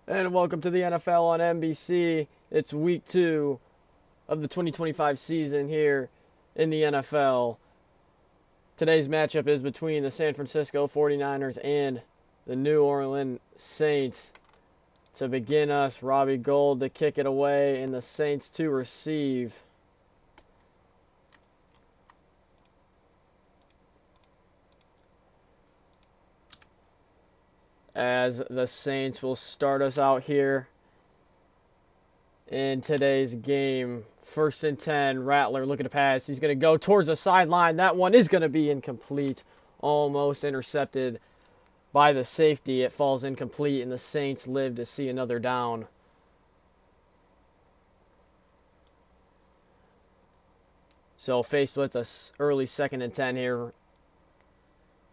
And welcome to the NFL on NBC. It's week 2 of the 2025 season here in the NFL. Today's matchup is between the San Francisco 49ers and the New Orleans Saints. To begin us, Robbie Gould to kick it away and the Saints to receive. As the Saints will start us out here in today's game. 1st and 10, Rattler looking to pass. He's going to go towards the sideline. That one is going to be incomplete. Almost intercepted by the safety. It falls incomplete, and the Saints live to see another down. So faced with a early 2nd and 10 here,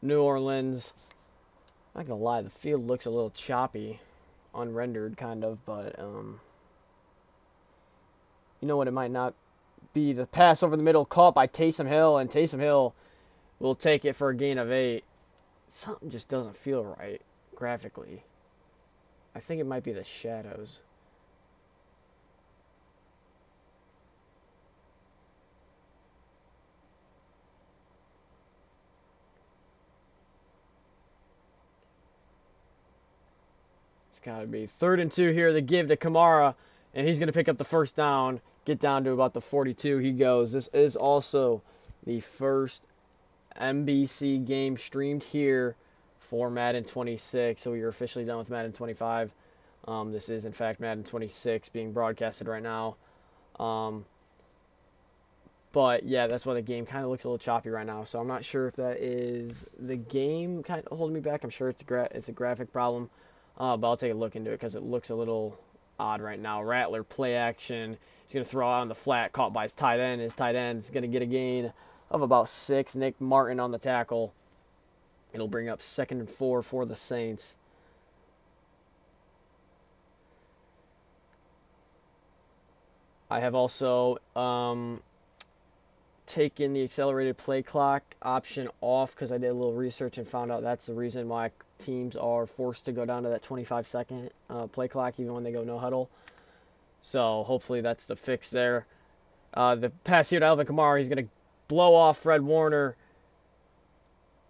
New Orleans. Not going to lie, the field looks a little choppy, unrendered kind of, but you know what, it might not be. The pass over the middle caught by Taysom Hill, and Taysom Hill will take it for a gain of 8. Something just doesn't feel right graphically. I think it might be the shadows. It's got to be 3rd and 2 here. The give to Kamara, and he's going to pick up the first down, get down to about the 42. He goes. This is also the first NBC game streamed here for Madden 26. So we are officially done with Madden 25. This is, in fact, Madden 26 being broadcasted right now. But, yeah, that's why the game kind of looks a little choppy right now. So I'm not sure if that is the game kind of holding me back. I'm sure it's a graphic problem. But I'll take a look into it because it looks a little odd right now. Rattler, play action. He's going to throw out on the flat, caught by his tight end. His tight end is going to get a gain of about 6. Nick Martin on the tackle. It'll bring up 2nd and 4 for the Saints. I have also taken the accelerated play clock option off because I did a little research and found out that's the reason why teams are forced to go down to that 25-second play clock even when they go no huddle. So hopefully that's the fix there. The pass here to Alvin Kamara, he's going to blow off Fred Warner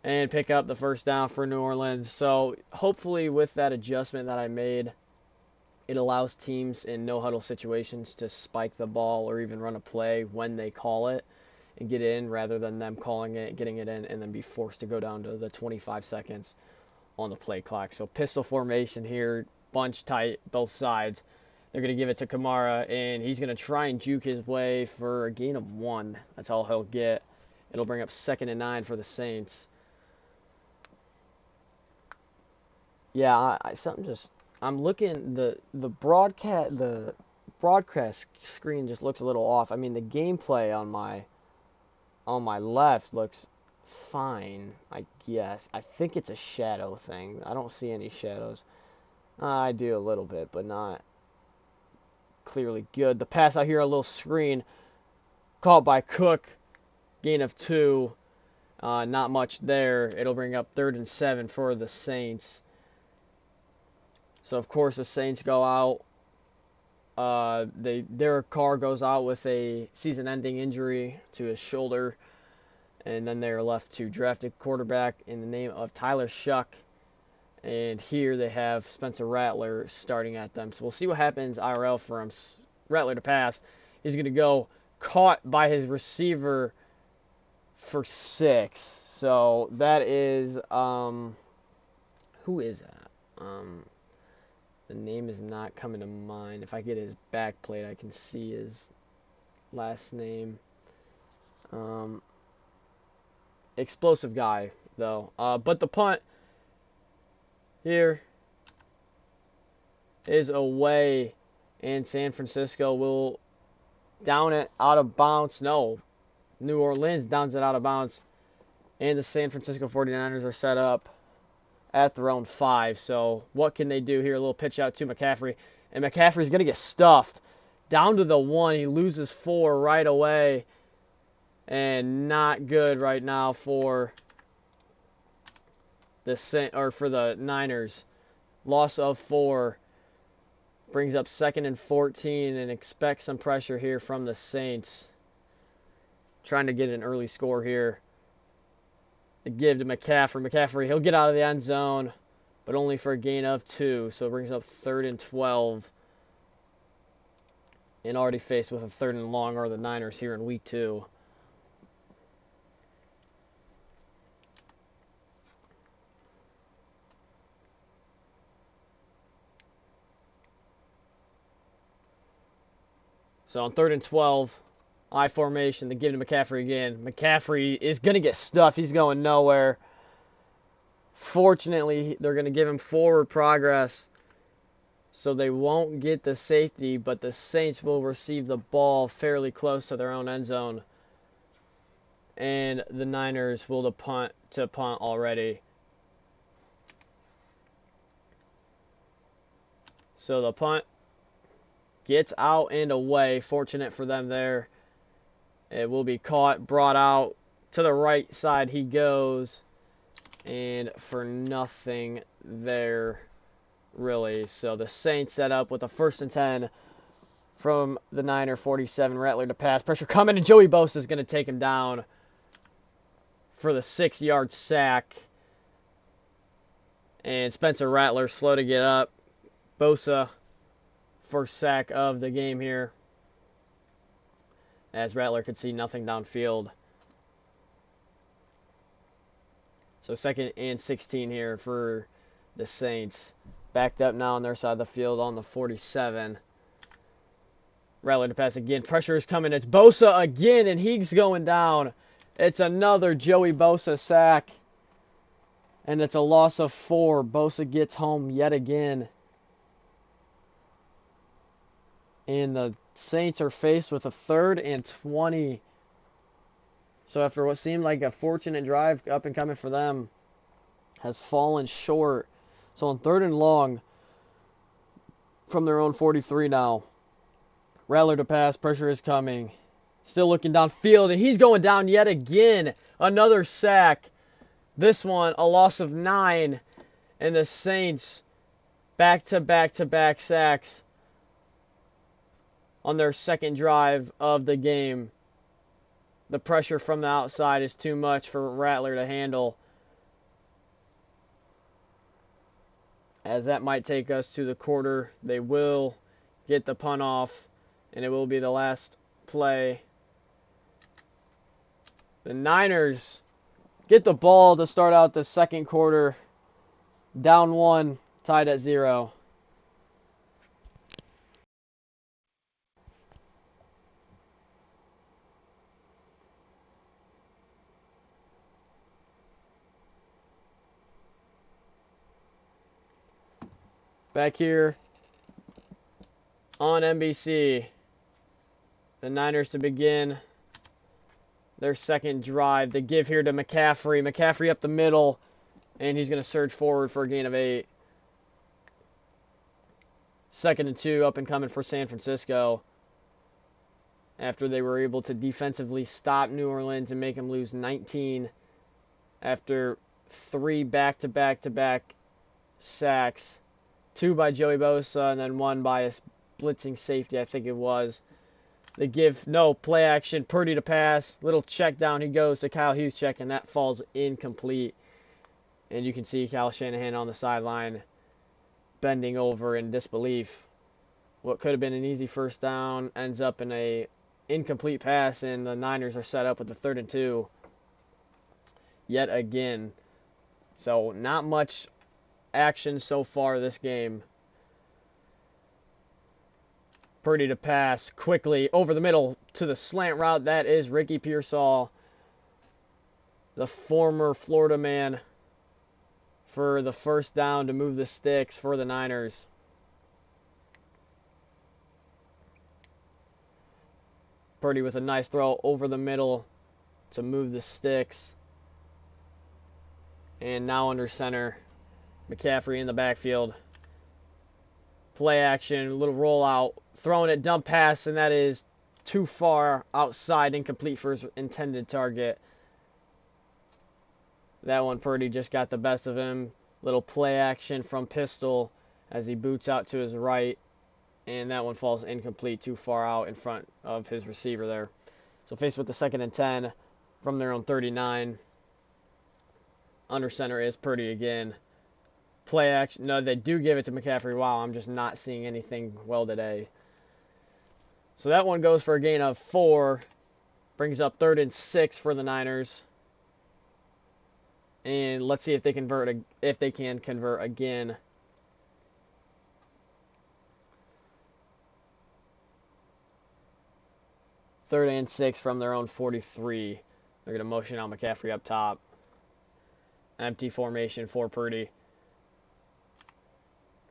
and pick up the first down for New Orleans. So hopefully with that adjustment that I made, it allows teams in no huddle situations to spike the ball or even run a play when they call it and get in rather than them calling it, getting it in, and then be forced to go down to the 25 seconds on the play clock. So pistol formation here, bunch tight, both sides. They're going to give it to Kamara, and he's going to try and juke his way for a gain of 1. That's all he'll get. It'll bring up 2nd and 9 for the Saints. Yeah, I'm looking, the broadcast screen just looks a little off. I mean, the gameplay on my left looks fine, I guess. I think it's a shadow thing. I don't see any shadows. I do a little bit, but not clearly good. The pass out here, a little screen, caught by Cook, gain of 2. Not much there. It'll bring up 3rd and 7 for the Saints. So of course the Saints go out. Derek Carr goes out with a season-ending injury to his shoulder, and then they're left to draft a quarterback in the name of Tyler Shuck. And here they have Spencer Rattler starting at them. So we'll see what happens IRL for him. Rattler to pass. He's going to go caught by his receiver for 6. So that is, who is that? The name is not coming to mind. If I get his back plate, I can see his last name. Explosive guy, though. But the punt here is away, and San Francisco will down it out of bounds. No, New Orleans downs it out of bounds, and the San Francisco 49ers are set up at their own 5. So what can they do here? A little pitch out to McCaffrey, and McCaffrey's going to get stuffed down to the 1. He loses 4 right away, and not good right now for the Niners. Loss of 4. Brings up 2nd and 14 and expect some pressure here from the Saints. Trying to get an early score here. The give to McCaffrey. McCaffrey, he'll get out of the end zone, but only for a gain of 2. So it brings up 3rd and 12. And already faced with a 3rd and long are the Niners here in week 2. So on 3rd and 12, I formation, they give to McCaffrey again. McCaffrey is going to get stuffed. He's going nowhere. Fortunately, they're going to give him forward progress, so they won't get the safety, but the Saints will receive the ball fairly close to their own end zone. And the Niners will punt already. So the punt gets out and away. Fortunate for them there. It will be caught, brought out to the right side he goes, and for nothing there, really. So the Saints set up with a 1st and 10 from the Niner 47. Rattler to pass. Pressure coming, and Joey Bosa is going to take him down for the 6-yard sack. And Spencer Rattler slow to get up. Bosa, first sack of the game here, as Rattler could see nothing downfield. So 2nd and 16 here for the Saints. Backed up now on their side of the field on the 47. Rattler to pass again. Pressure is coming. It's Bosa again, and he's going down. It's another Joey Bosa sack. And it's a loss of 4. Bosa gets home yet again. And the Saints are faced with a 3rd and 20. So after what seemed like a fortunate drive up and coming for them, has fallen short. So on 3rd and long, from their own 43 now. Rattler to pass, pressure is coming. Still looking downfield, and he's going down yet again. Another sack. This one, a loss of 9. And the Saints back-to-back-to-back sacks on their 2nd drive of the game. The pressure from the outside is too much for Rattler to handle, as that might take us to the quarter. They will get the punt off, and it will be the last play. The Niners get the ball to start out the 2nd quarter. Down 1, tied at 0. Back here on NBC, the Niners to begin their 2nd drive. They give here to McCaffrey. McCaffrey up the middle, and he's going to surge forward for a gain of 8. 2nd and 2 up and coming for San Francisco, after they were able to defensively stop New Orleans and make them lose 19 after 3 back-to-back-to-back sacks. 2 by Joey Bosa, and then 1 by a blitzing safety, I think it was. They give no play action. Purdy to pass. Little check down. He goes to Kyle Juszczyk, and that falls incomplete. And you can see Kyle Shanahan on the sideline bending over in disbelief. What could have been an easy 1st down ends up in a incomplete pass, and the Niners are set up with the 3rd and 2 yet again. So not much action so far this game. Purdy to pass quickly over the middle to the slant route. That is Ricky Pearsall, the former Florida man, for the 1st down to move the sticks for the Niners. Purdy with a nice throw over the middle to move the sticks. And now under center, McCaffrey in the backfield. Play action, little rollout, throwing it, dump pass, and that is too far outside, incomplete for his intended target. That one, Purdy just got the best of him. Little play action from Pistol as he boots out to his right. And that one falls incomplete, too far out in front of his receiver there. So faced with the 2nd and 10 from their own 39. Under center is Purdy again. Play action. No, they do give it to McCaffrey. Wow, I'm just not seeing anything well today. So that one goes for a gain of 4. Brings up 3rd and 6 for the Niners. And let's see if they can convert again. Third and 6 from their own 43. They're going to motion out McCaffrey up top. Empty formation for Purdy.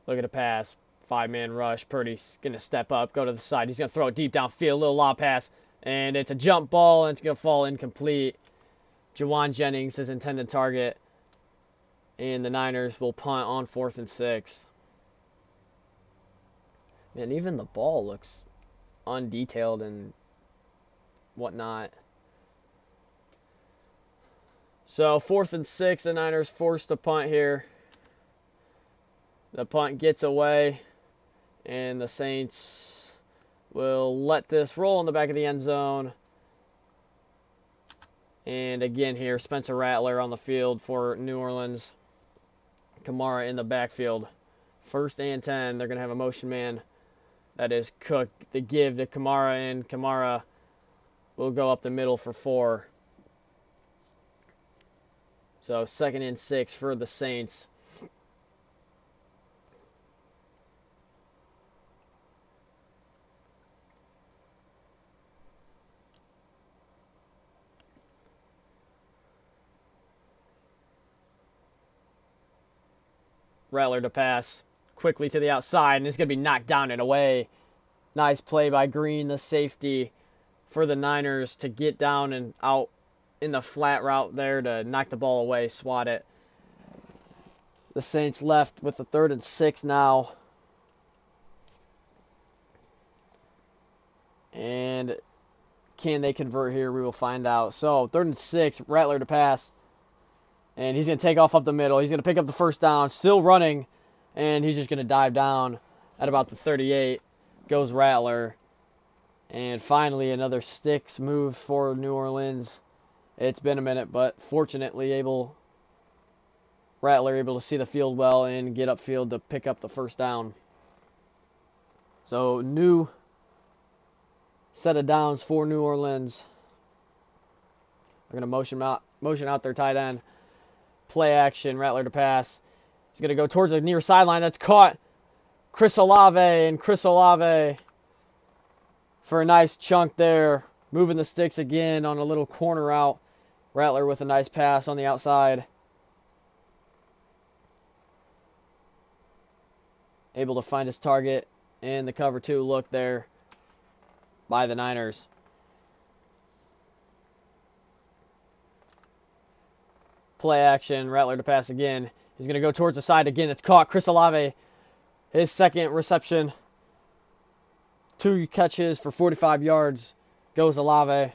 Look at the pass. 5-man rush. Purdy's going to step up, go to the side. He's going to throw it deep downfield. Little lob pass. And it's a jump ball, and it's going to fall incomplete. Jauan Jennings, his intended target. And the Niners will punt on 4th and 6. Man, even the ball looks undetailed and whatnot. So 4th and 6, the Niners forced to punt here. The punt gets away, and the Saints will let this roll in the back of the end zone. And again here, Spencer Rattler on the field for New Orleans. Kamara in the backfield. 1st and 10, they're going to have a motion man. That is Cook. The give to Kamara, and Kamara will go up the middle for 4. So 2nd and 6 for the Saints. Rattler to pass quickly to the outside, and it's going to be knocked down and away. Nice play by Green, the safety for the Niners, to get down and out in the flat route there to knock the ball away, swat it. The Saints left with the 3rd and 6 now. And can they convert here? We will find out. So 3rd and 6, Rattler to pass. And he's going to take off up the middle. He's going to pick up the 1st down. Still running. And he's just going to dive down at about the 38. Goes Rattler. And finally, another sticks move for New Orleans. It's been a minute, but fortunately Rattler able to see the field well and get upfield to pick up the 1st down. So new set of downs for New Orleans. They're going to motion out their tight end. Play action, Rattler to pass. He's going to go towards the near sideline. That's caught. Chris Olave, and Chris Olave for a nice chunk there. Moving the sticks again on a little corner route. Rattler with a nice pass on the outside. Able to find his target and the cover 2 look there by the Niners. Play action, Rattler to pass again. He's going to go towards the side again. It's caught. Chris Olave, his 2nd reception. 2 catches for 45 yards. Goes Olave.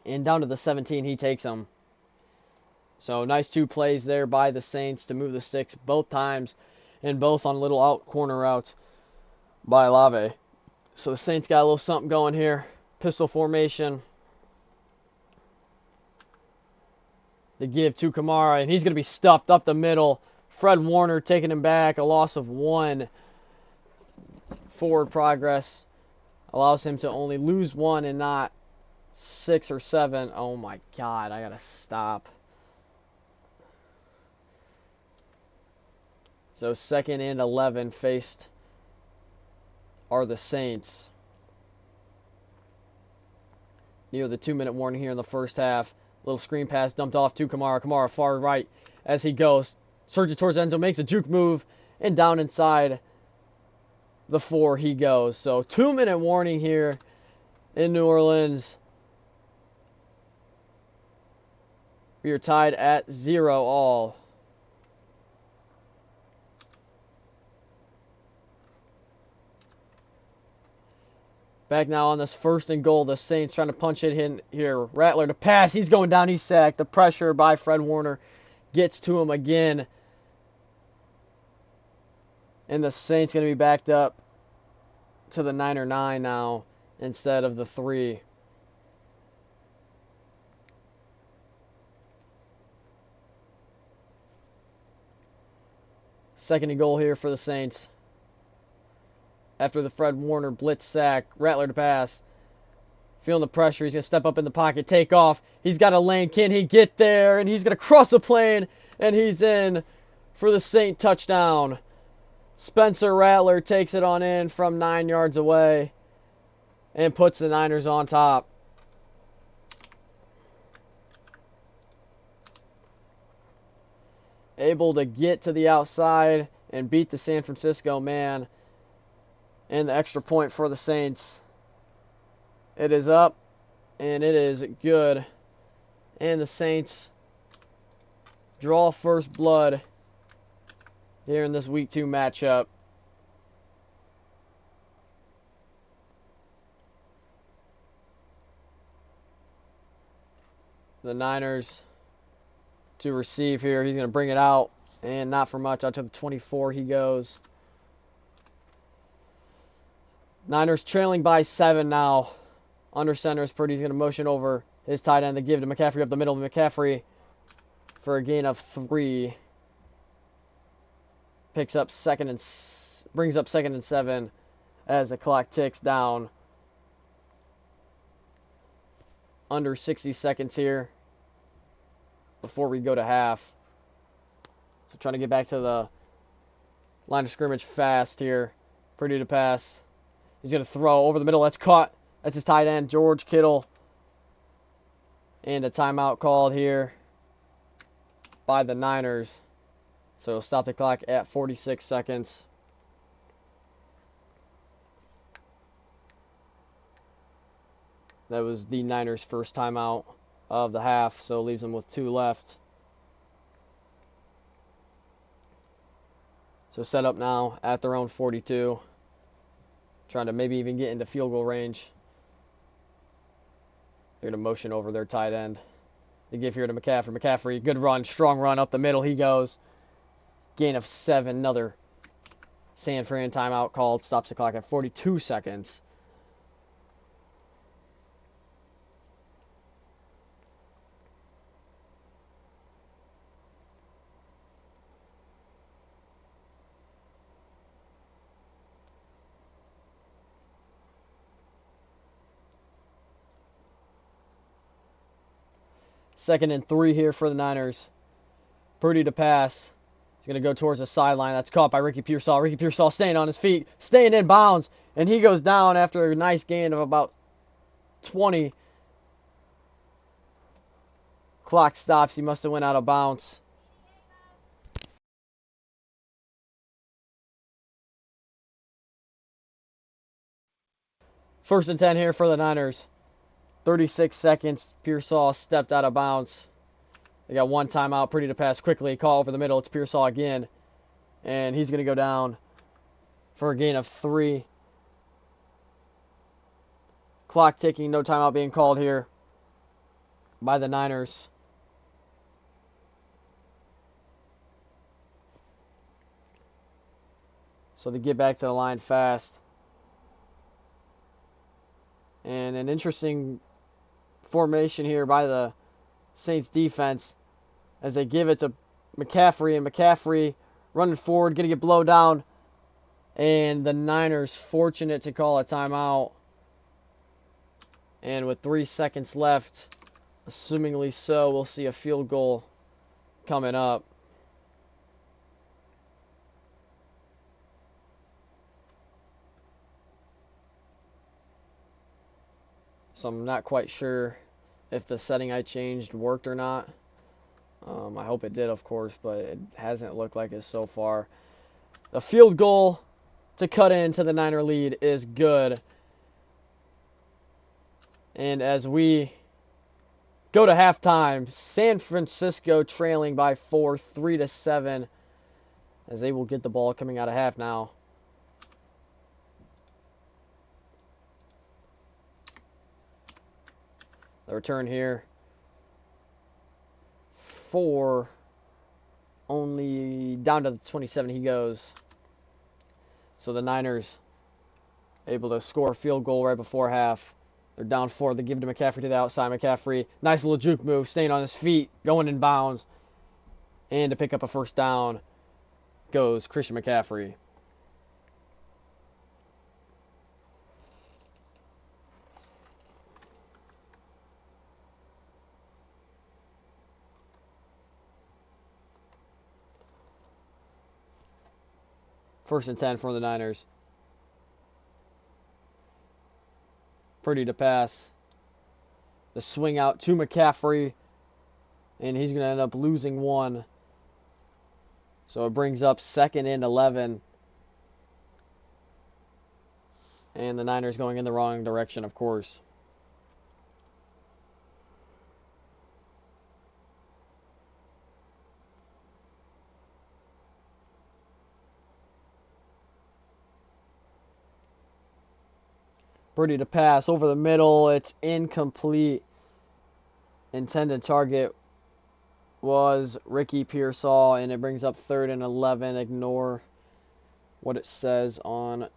And down to the 17, he takes him. So nice 2 plays there by the Saints to move the sticks both times. And both on little out corner routes by Olave. So the Saints got a little something going here. Pistol formation. The give to Kamara, and he's going to be stuffed up the middle. Fred Warner taking him back. A loss of 1. Forward progress allows him to only lose 1 and not 6 or 7. Oh my God, I got to stop. So 2nd and 11 faced are the Saints. Near the 2-minute warning here in the 1st half. Little screen pass dumped off to Kamara. Kamara far right as he goes. Surges towards Enzo, makes a juke move, and down inside the 4 he goes. So 2-minute warning here in New Orleans. We are tied at 0 all. Back now on this 1st and goal. The Saints trying to punch it in here. Rattler to pass. He's going down. He's sacked. The pressure by Fred Warner gets to him again. And the Saints going to be backed up to the 9 or 9 now instead of the 3. Second and goal here for the Saints. After the Fred Warner blitz sack, Rattler to pass. Feeling the pressure, he's going to step up in the pocket, take off. He's got a lane, can he get there? And he's going to cross the plane, and he's in for the Saint touchdown. Spencer Rattler takes it on in from 9 yards away and puts the Niners on top. Able to get to the outside and beat the San Francisco man. And the extra point for the Saints. It is up, and it is good. And the Saints draw first blood here in this Week 2 matchup. The Niners to receive here. He's going to bring it out, and not for much. Out to the 24 he goes. Niners trailing by 7 now. Under center is Purdy's going to motion over his tight end to give to McCaffrey up the middle. McCaffrey for a gain of 3. Brings up second and 7 as the clock ticks down. Under 60 seconds here before we go to half. So trying to get back to the line of scrimmage fast here. Purdy to pass. He's going to throw over the middle. That's caught. That's his tight end, George Kittle. And a timeout called here by the Niners. So we'll stop the clock at 46 seconds. That was the Niners' first timeout of the half, so it leaves them with 2 left. So set up now at their own 42. Trying to maybe even get into field goal range. They're going to motion over their tight end. They give here to McCaffrey. McCaffrey, good run, strong run up the middle. He goes. Gain of 7. Another San Fran timeout called. Stops the clock at 42 seconds. Second and 3 here for the Niners. Purdy to pass. He's going to go towards the sideline. That's caught by Ricky Pearsall. Ricky Pearsall staying on his feet, staying in bounds, and he goes down after a nice gain of about 20. Clock stops. He must have went out of bounds. First and 10 here for the Niners. 36 seconds. Pearsall stepped out of bounds. They got 1 timeout. Purdy to pass quickly. Call over the middle. It's Pearsall again. And he's going to go down for a gain of 3. Clock ticking. No timeout being called here by the Niners. So they get back to the line fast. And an interesting formation here by the Saints defense as they give it to McCaffrey, and McCaffrey running forward, going to get blown down, and the Niners fortunate to call a timeout. And with 3 seconds left, assumingly so, we'll see a field goal coming up. So I'm not quite sure if the setting I changed worked or not. I hope it did, of course, but it hasn't looked like it so far. The field goal to cut into the Niner lead is good. And as we go to halftime, San Francisco trailing by 4, 3-7, as they will get the ball coming out of half now. The return here for only down to the 27 he goes. So the Niners able to score a field goal right before half. They're down 4. They give it to McCaffrey to the outside. McCaffrey, nice little juke move, staying on his feet, going in bounds. And to pick up a first down goes Christian McCaffrey. First and 10 for the Niners. Purdy to pass. The swing out to McCaffrey. And he's going to end up losing 1. So it brings up 2nd and 11. And the Niners going in the wrong direction, of course. Purdy to pass over the middle. It's incomplete. Intended target was Ricky Pearsall, and it brings up 3rd and 11. Ignore what it says on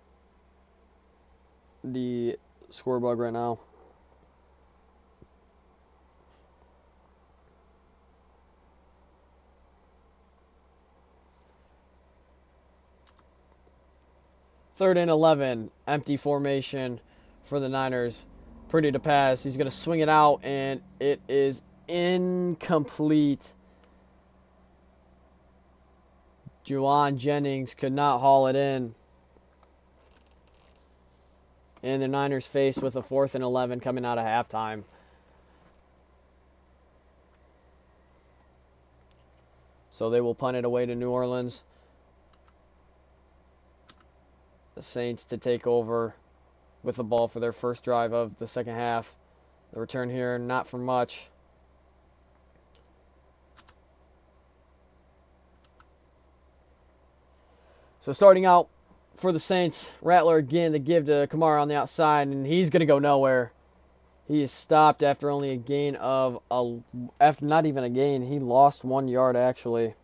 the scoreboard right now. Third and 11, empty formation for the Niners. Purdy to pass. He's going to swing it out, and it is incomplete. Juwan Jennings could not haul it in. And the Niners faced with a 4th and 11 coming out of halftime. So they will punt it away to New Orleans. The Saints to take over with the ball for their first drive of the second half. The return here, not for much. So starting out for the Saints, Rattler again to give to Kamara on the outside, and he's going to go nowhere. He is stopped after only a gain of, after not even a gain, he lost 1 yard actually.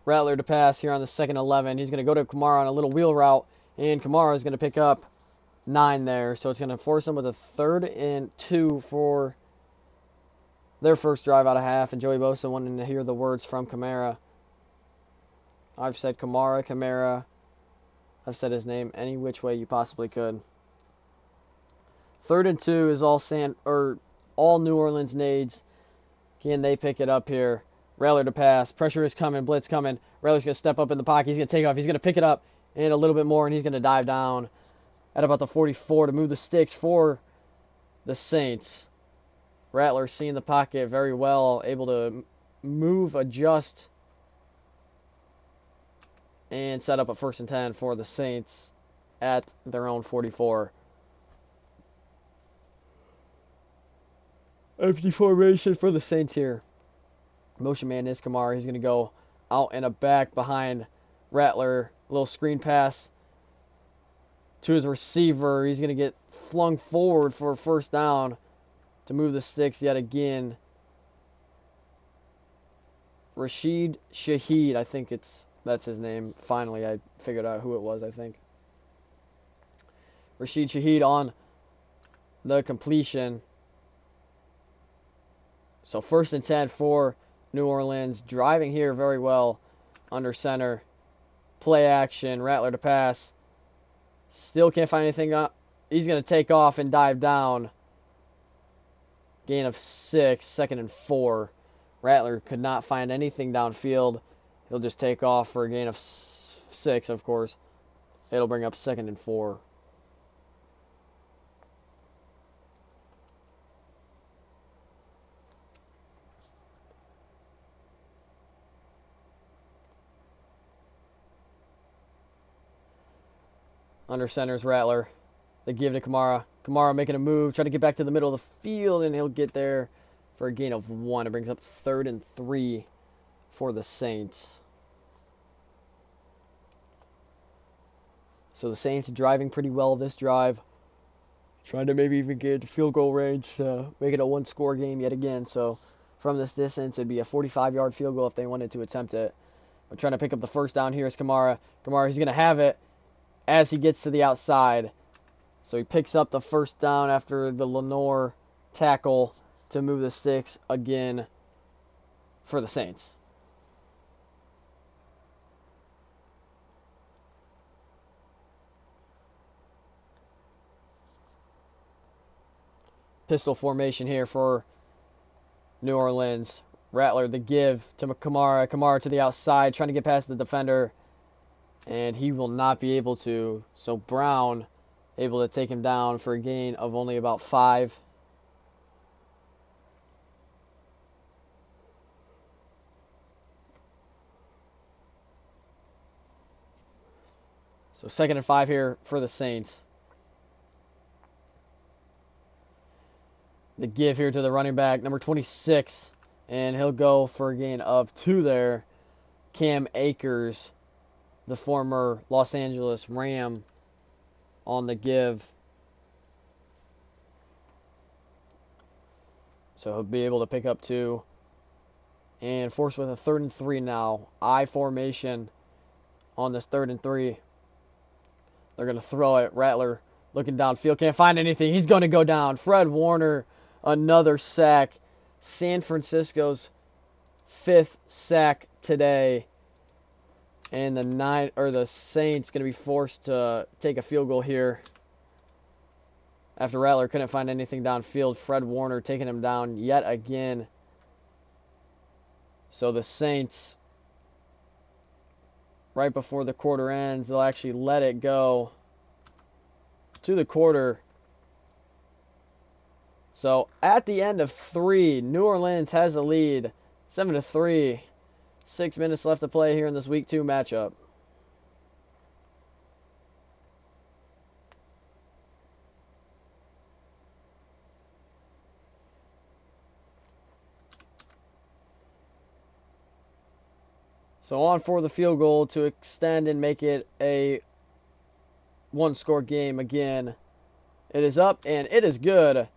Rattler to pass here on the 2nd 11. He's going to go to Kamara on a little wheel route, and Kamara is going to pick up 9 there. So it's going to force them with a 3rd and 2 for their first drive out of half. And Joey Bosa wanting to hear the words from Kamara. I've said Kamara. I've said his name any which way you possibly could. 3rd and 2 is all New Orleans needs. Can they pick it up here? Rattler to pass. Pressure is coming. Blitz coming. Rattler's going to step up in the pocket. He's going to take off. He's going to pick it up and a little bit more, and he's going to dive down at about the 44 to move the sticks for the Saints. Rattler seeing the pocket very well, able to move, adjust, and set up a 1st and 10 for the Saints at their own 44. Empty formation for the Saints here. Motion man is Kamara. He's going to go out and a back behind Rattler. A little screen pass to his receiver. He's going to get flung forward for a first down to move the sticks yet again. Rashid Shaheed, I think that's his name. Finally, I figured out who it was, I think. Rashid Shaheed on the completion. So 1st and 10 for New Orleans, driving here very well under center. Play action, Rattler to pass. Still can't find anything up. He's going to take off and dive down. Gain of 6, 2nd and 4. Rattler could not find anything downfield. He'll just take off for a gain of 6, of course. It'll bring up 2nd and 4. Under center's Rattler. They give it to Kamara. Kamara making a move, trying to get back to the middle of the field, and he'll get there for a gain of 1. It brings up 3rd and 3 for the Saints. So the Saints driving pretty well this drive. Trying to maybe even get field goal range to make it a one-score game yet again. So from this distance, it'd be a 45-yard field goal if they wanted to attempt it. I'm trying to pick up the first down here is Kamara. Kamara, he's going to have it as he gets to the outside. So he picks up the first down after the Lenoir tackle to move the sticks again for the Saints. Pistol formation here for New Orleans. Rattler, the give to Kamara. Kamara to the outside, trying to get past the defender. And he will not be able to. So Brown able to take him down for a gain of only about 5. So 2nd and 5 here for the Saints. The give here to the running back, number 26. And he'll go for a gain of 2 there. Cam Akers, the former Los Angeles Ram, on the give. So he'll be able to pick up 2. And forced with a 3rd and 3 now. I formation on this 3rd and 3. They're going to throw it. Rattler looking downfield. Can't find anything. He's going to go down. Fred Warner, another sack. San Francisco's 5th sack today. And the Saints going to be forced to take a field goal here. After Rattler couldn't find anything downfield, Fred Warner taking him down yet again. So the Saints, right before the quarter ends, they'll actually let it go to the quarter. So at the end of 3, New Orleans has the lead, 7-3. 6 minutes left to play here in this Week 2 matchup. So on for the field goal to extend and make it a one-score game again. It is up and it is good.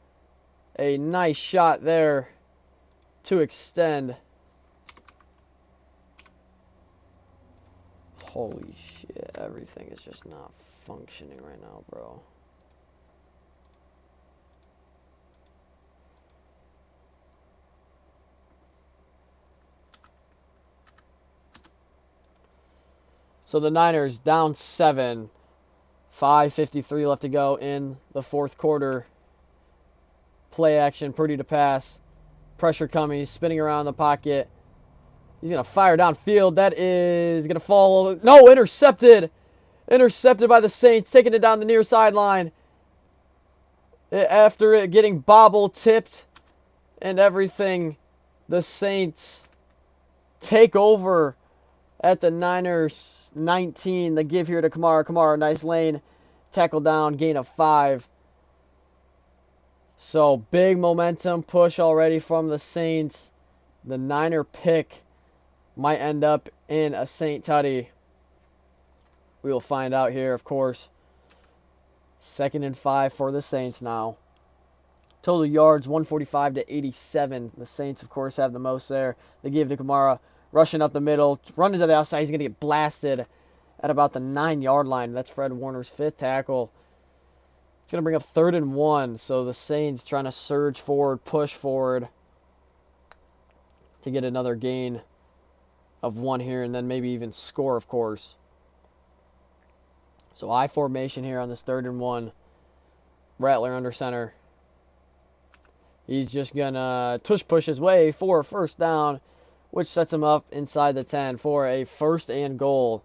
A nice shot there to extend. Holy shit, everything is just not functioning right now, bro. So the Niners down 7. 5:53 left to go in the 4th quarter. Play action, Purdy to pass. Pressure coming, he's spinning around the pocket. He's going to fire downfield. That is going to fall. No, intercepted. Intercepted by the Saints, taking it down the near sideline. After it getting bobble tipped and everything, the Saints take over at the Niners 19. The give here to Kamara. Kamara, nice lane. Tackle down, gain of 5. So big momentum push already from the Saints. The Niner pick might end up in a Saint Tutty. We will find out here, of course. 2nd and 5 for the Saints now. Total yards 145 to 87. The Saints, of course, have the most there. They give to Kamara, rushing up the middle, running to the outside. He's going to get blasted at about the 9-yard line. That's Fred Warner's 5th tackle. It's going to bring up 3rd and 1. So the Saints trying to surge forward, push forward to get another gain of 1 here, and then maybe even score, of course. So I formation here on this 3rd and 1. Rattler under center. He's just going to tush push his way for a first down, which sets him up inside the 10 for a 1st and goal.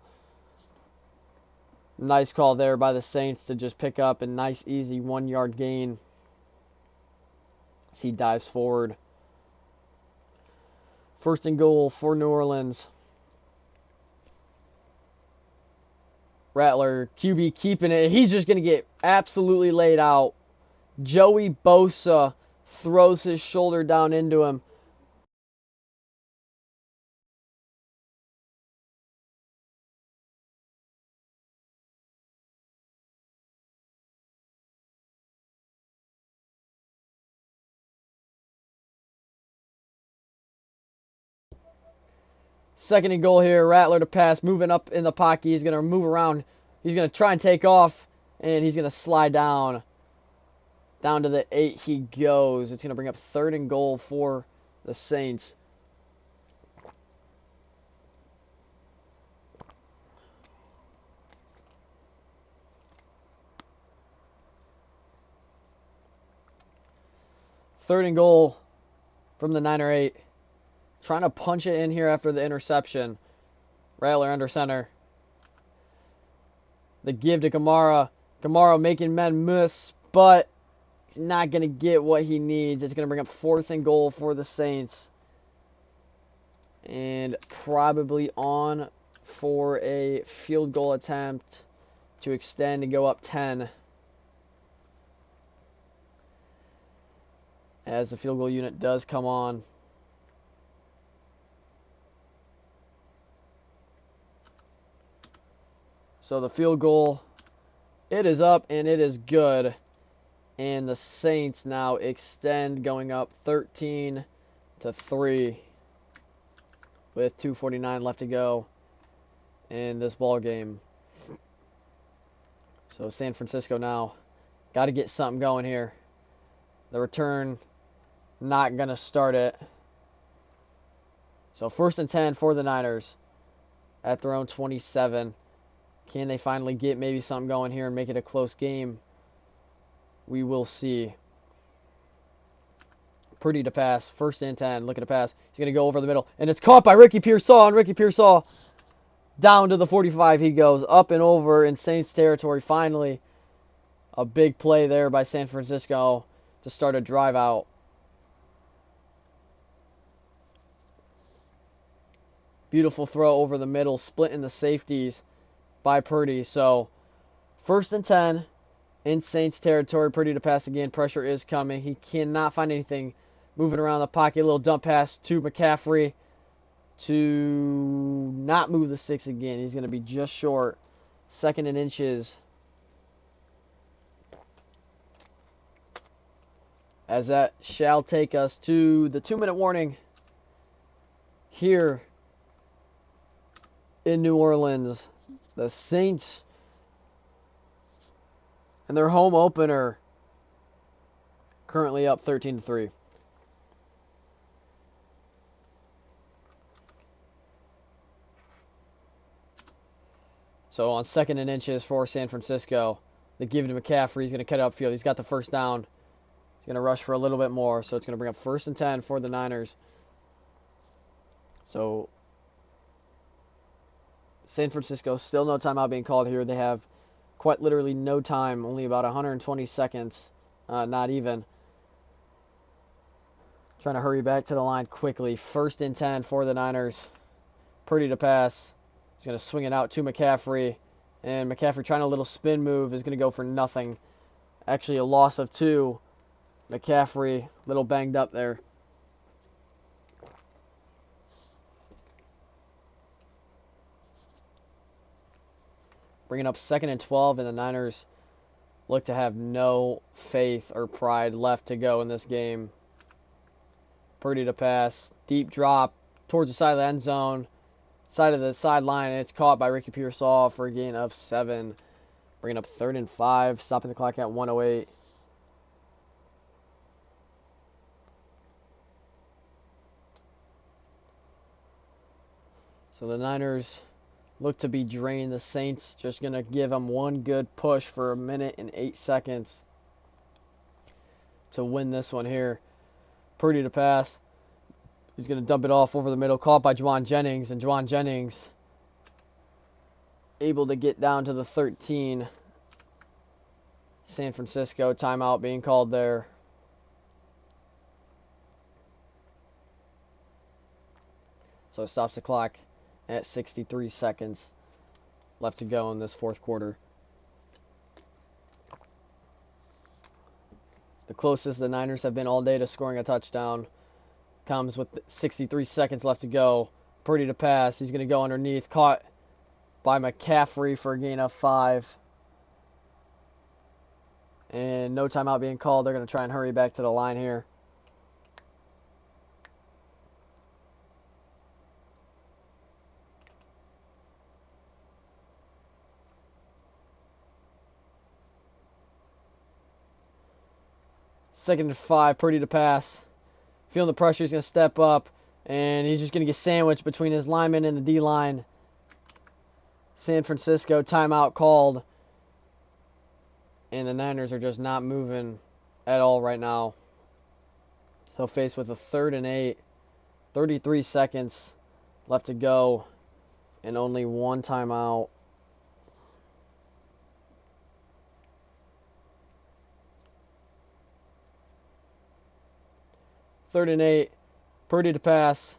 Nice call there by the Saints to just pick up a nice, easy 1-yard gain as he dives forward. 1st and goal for New Orleans. Rattler, QB keeping it. He's just going to get absolutely laid out. Joey Bosa throws his shoulder down into him. Second and goal here. Rattler to pass, moving up in the pocket. He's going to move around. He's going to try and take off, and he's going to slide down. Down to the 8 he goes. It's going to bring up third and goal for the Saints. Third and goal from the 9 or 8. Trying to punch it in here after the interception. Rattler under center. The give to Kamara. Kamara making men miss, but not going to get what he needs. It's going to bring up fourth and goal for the Saints. And probably on for a field goal attempt to extend and go up 10. As the field goal unit does come on. So the field goal, it is up and it is good. And the Saints now extend, going up 13-3 with 2:49 left to go in this ball game. So San Francisco now got to get something going here. The return, not going to start it. So 1st and 10 for the Niners at their own 27. Can they finally get maybe something going here and make it a close game? We will see. Purdy to pass. 1st and 10. Look at the pass. He's going to go over the middle. And it's caught by Ricky Pearsall. And Ricky Pearsall down to the 45 he goes. Up and over in Saints territory. Finally, a big play there by San Francisco to start a drive out. Beautiful throw over the middle. Splitting the safeties by Purdy. So 1st and 10 in Saints territory. Purdy to pass again. Pressure is coming. He cannot find anything. Moving around the pocket. A little dump pass to McCaffrey to not move the 6 again. He's going to be just short. 2nd and inches. As that shall take us to the 2-minute warning here in New Orleans. The Saints and their home opener currently up 13-3. So on 2nd and inches for San Francisco, they give it to McCaffrey. He's going to cut upfield. He's got the first down. He's going to rush for a little bit more. So it's going to bring up 1st and 10 for the Niners. So San Francisco, still no timeout being called here. They have quite literally no time, only about 120 seconds, not even. Trying to hurry back to the line quickly. 1st and 10 for the Niners. Purdy to pass. He's going to swing it out to McCaffrey. And McCaffrey trying a little spin move is going to go for nothing. Actually a loss of 2. McCaffrey, a little banged up there. Bringing up 2nd and 12, and the Niners look to have no faith or pride left to go in this game. Purdy to pass. Deep drop towards the side of the end zone. Side of the sideline, and it's caught by Ricky Pearsall for a gain of 7. Bringing up 3rd and 5, stopping the clock at 1:08. So the Niners look to be drained. The Saints just going to give them one good push for 1 minute and 8 seconds to win this one here. Purdy to pass. He's going to dump it off over the middle. Caught by Juwan Jennings. And Juwan Jennings able to get down to the 13. San Francisco timeout being called there. So it stops the clock at 63 seconds left to go in this 4th quarter. The closest the Niners have been all day to scoring a touchdown comes with 63 seconds left to go. Purdy to pass. He's going to go underneath. Caught by McCaffrey for a gain of 5. And no timeout being called. They're going to try and hurry back to the line here. 2nd and 5. Purdy to pass. Feeling the pressure. He's going to step up. And he's just going to get sandwiched between his lineman and the D-line. San Francisco timeout called. And the Niners are just not moving at all right now. So faced with a 3rd and 8. 33 seconds left to go. And only one timeout. Third and 8. Purdy to pass.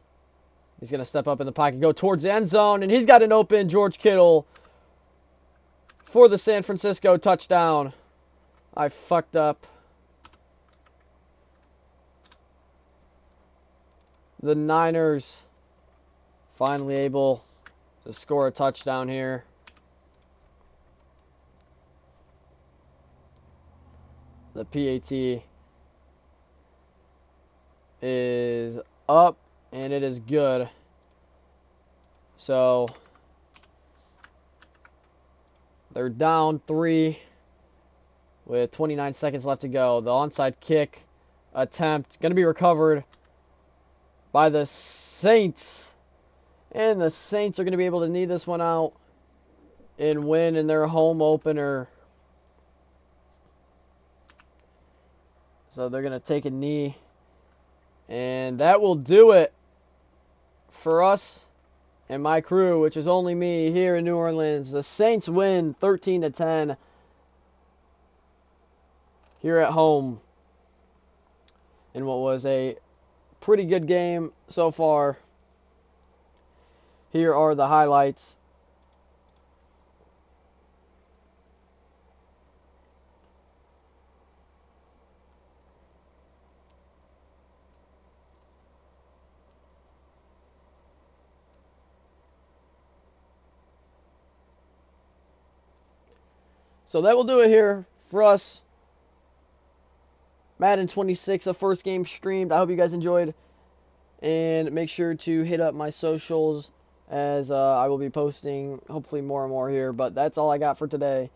He's going to step up in the pocket, go towards the end zone, and he's got an open George Kittle for the San Francisco touchdown. I fucked up. The Niners finally able to score a touchdown here. The PAT is up, and it is good. So they're down 3 with 29 seconds left to go. The onside kick attempt going to be recovered by the Saints. And the Saints are going to be able to knee this one out and win in their home opener. So they're going to take a knee. And that will do it for us and my crew, which is only me here in New Orleans. The Saints win 13-10 here at home in what was a pretty good game so far. Here are the highlights. So that will do it here for us. Madden 26, the first game streamed. I hope you guys enjoyed. And make sure to hit up my socials as I will be posting hopefully more and more here. But that's all I got for today.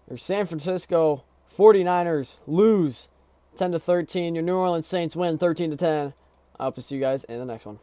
Your San Francisco 49ers lose 10-13. Your New Orleans Saints win 13-10. I hope to see you guys in the next one.